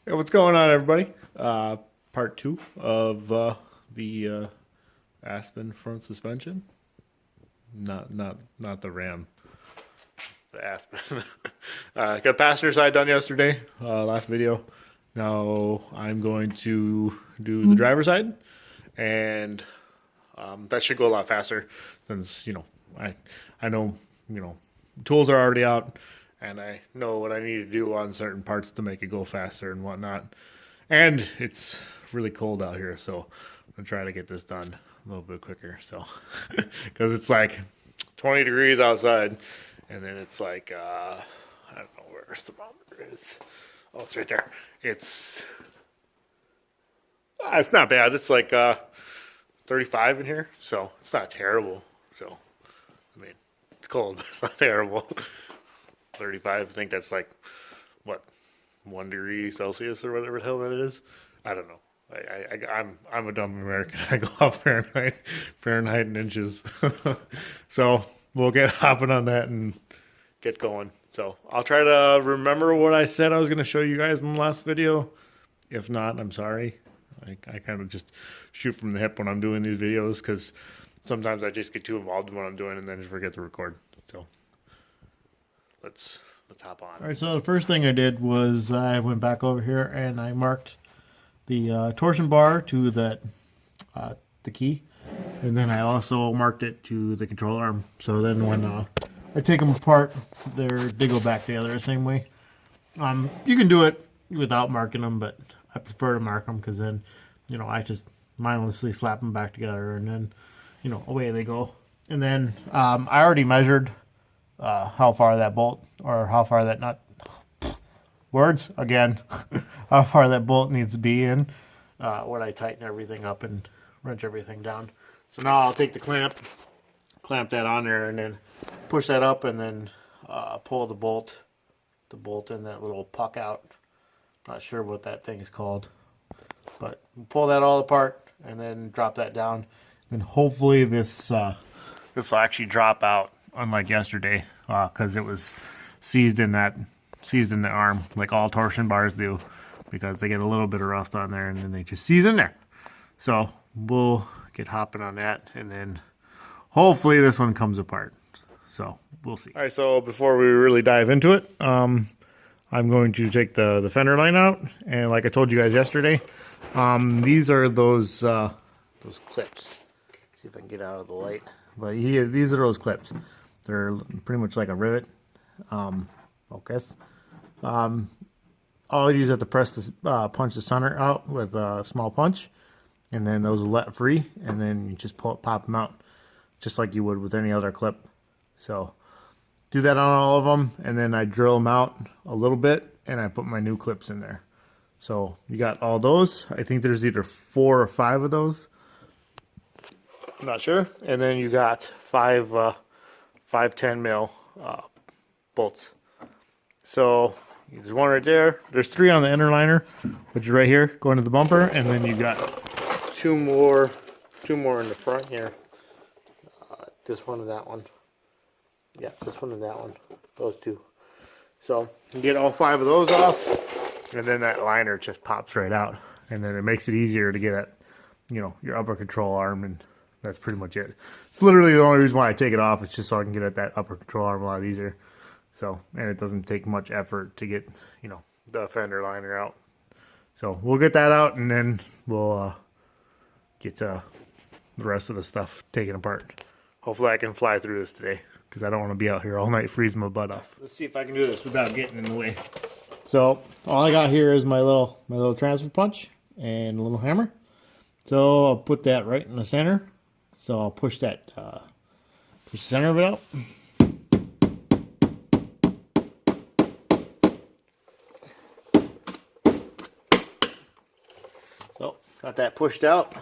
Hey, what's going on, everybody? Part two of the Aspen front suspension. Not the Ram. The Aspen. Got passenger side done yesterday. Last video. Now I'm going to do the driver side, and that should go a lot faster since I know tools are already out. And I know what I need to do on certain parts to make it go faster and whatnot. And it's really cold out here, so I'm going to try to get this done a little bit quicker. So, because it's like 20 degrees outside, and then it's like, I don't know where the thermometer is. Oh, it's right there. It's not bad. It's like 35 in here, so it's not terrible. So, I mean, it's cold, but it's not terrible. 35, I think that's like, what, 1 degree Celsius or whatever the hell that is. I don't know. I'm a dumb American. I go off Fahrenheit and inches. So we'll get hopping on that and get going. So I'll try to remember what I said I was going to show you guys in the last video. If not, I'm sorry. I kind of just shoot from the hip when I'm doing these videos because sometimes I just get too involved in what I'm doing and then just forget to record. So let's hop on. All right, so the first thing I did was I went back over here and I marked the torsion bar to that the key, and then I also marked it to the control arm. So then when I take them apart, they go back together the same way. You can do it without marking them, but I prefer to mark them because then I just mindlessly slap them back together, and then away they go. And then I already measured how far that bolt, or how far that nut, words again, how far that bolt needs to be in when I tighten everything up and wrench everything down. So now I'll take the clamp that on there, and then push that up, and then pull the bolt in that little puck out. Not sure what that thing is called, but pull that all apart and then drop that down, and hopefully this will actually drop out, unlike yesterday, because it was seized in the arm, like all torsion bars do, because they get a little bit of rust on there and then they just seize in there. So we'll get hopping on that, and then hopefully this one comes apart. So we'll see. All right, so before we really dive into it, I'm going to take the fender line out, and like I told you guys yesterday, these are those clips. See if I can get out of the light. But these are those clips. They're pretty much like a rivet. Focus. All you do is have to press this, punch the center out with a small punch, and then those will let free, and then you just pop them out, just like you would with any other clip. So do that on all of them, and then I drill them out a little bit, and I put my new clips in there. So you got all those. I think there's either 4 or 5 of those. I'm not sure. And then you got 5 10 mil bolts. So there's one right there. There's 3 on the inner liner, which is right here, going to the bumper, and then you got two more in the front here. This one and that one. Yeah, this one and that one. Those 2. So you get all 5 of those off, and then that liner just pops right out, and then it makes it easier to get at your upper control arm, and that's pretty much it. It's literally the only reason why I take it off. It's just so I can get at that upper control arm a lot easier. So, and it doesn't take much effort to get, the fender liner out. So we'll get that out, and then we'll get the rest of the stuff taken apart. Hopefully I can fly through this today, because I don't want to be out here all night freezing my butt off. Let's see if I can do this without getting in the way. So all I got here is my little transfer punch and a little hammer. So I'll put that right in the center. So I'll push that, push the center of it out. So got that pushed out.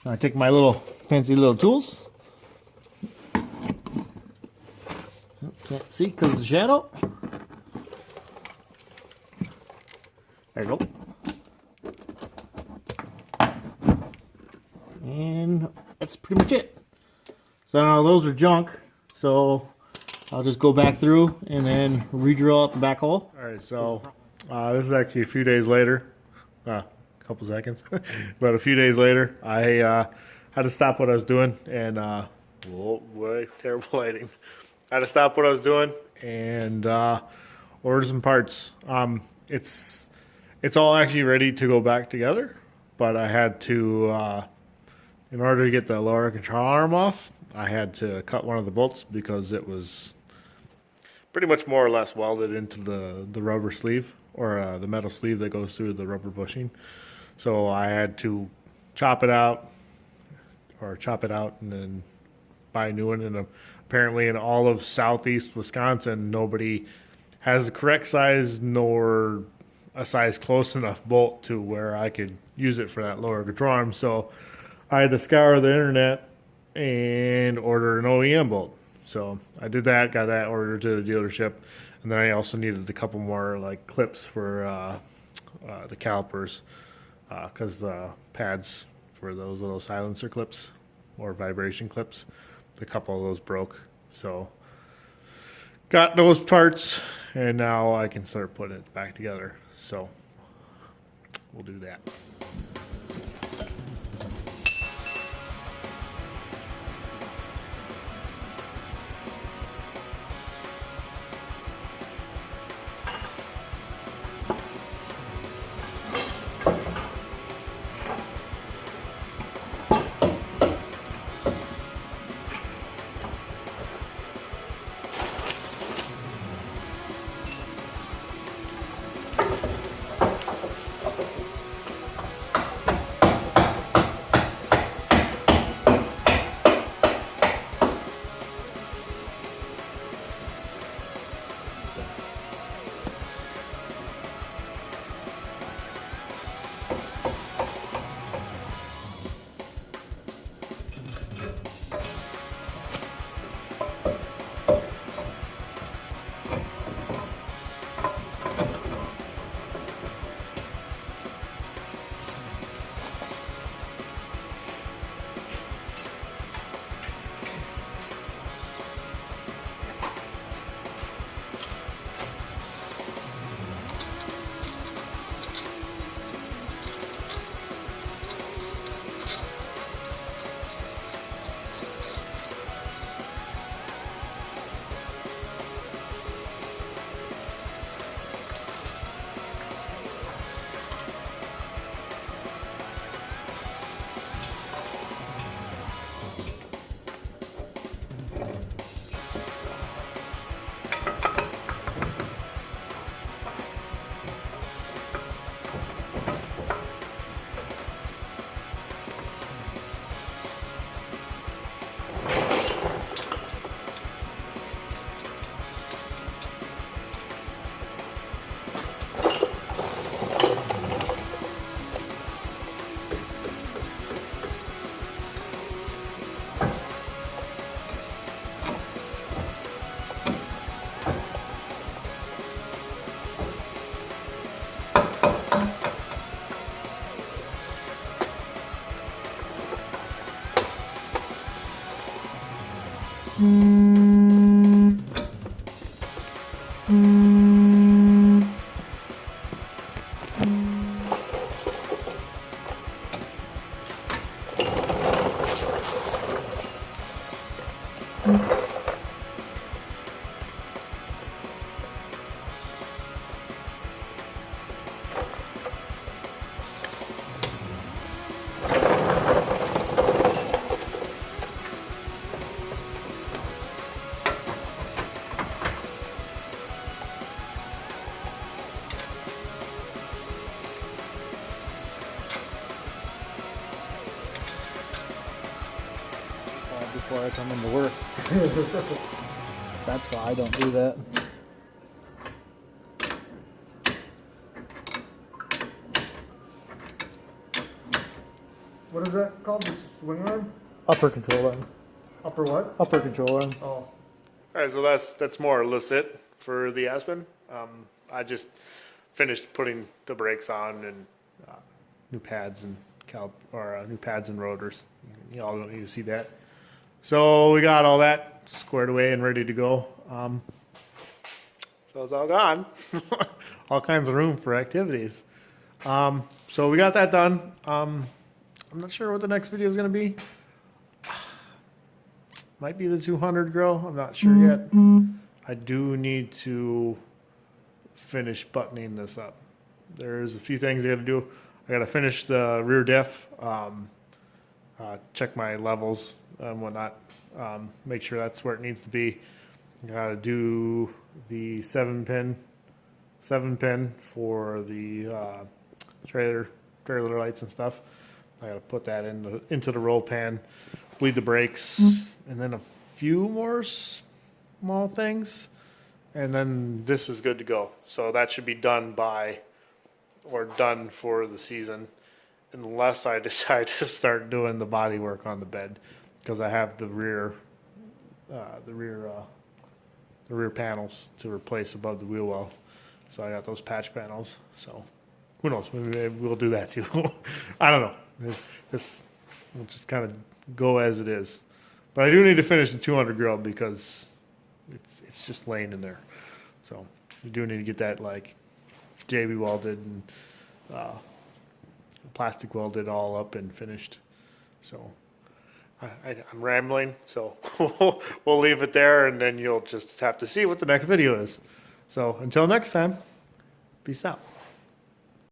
Now I take my fancy little tools. Can't see because of the shadow. There you go. And that's pretty much it. So now those are junk, so I'll just go back through and then re-drill out the back hole. Alright, so This is actually a few days later, a couple seconds, but a few days later, I had to stop what I was doing and, whoa, boy, terrible lighting. I had to stop what I was doing and order some parts. It's all actually ready to go back together, but I had to, in order to get the lower control arm off, I had to cut one of the bolts because it was pretty much more or less welded into the rubber sleeve or the metal sleeve that goes through the rubber bushing. So I had to chop it out and then buy a new one. And apparently in all of southeast Wisconsin, nobody has the correct size nor a size close enough bolt to where I could use it for that lower control arm. So I had to scour the internet and order an OEM bolt. So I did that, got that ordered to the dealership, and then I also needed a couple more like clips for the calipers because the pads for those little silencer clips or vibration clips, a couple of those broke. So got those parts, and now I can start putting it back together. So we'll do that. Before I come into work. That's why I don't do that. What is that called? The swing arm? Upper control arm. Upper what? Upper control arm. Oh. All right, so that's more or less it for the Aspen. I just finished putting the brakes on and new pads and new pads and rotors. You all don't need to see that. So we got all that squared away and ready to go. So it's all gone. all kinds of room for activities. So we got that done. I'm not sure what the next video is going to be. Might be the 200 grill. I'm not sure yet. I do need to finish buttoning this up. There's a few things I got to do. I got to finish the rear diff, check my levels and whatnot, make sure that's where it needs to be. I got to do the 7-pin for the trailer lights and stuff. I got to put that into the roll pan, bleed the brakes, and then a few more small things, and then this is good to go. So that should be done done for the season, unless I decide to start doing the body work on the bed, because I have the rear panels to replace above the wheel well. So I got those patch panels. So who knows? Maybe we'll do that too. I don't know. This will just kind of go as it is. But I do need to finish the 200 grill because it's just laying in there. So we do need to get that like JB welded and plastic welded all up and finished. So I'm rambling, so we'll leave it there, and then you'll just have to see what the next video is. So until next time, peace out.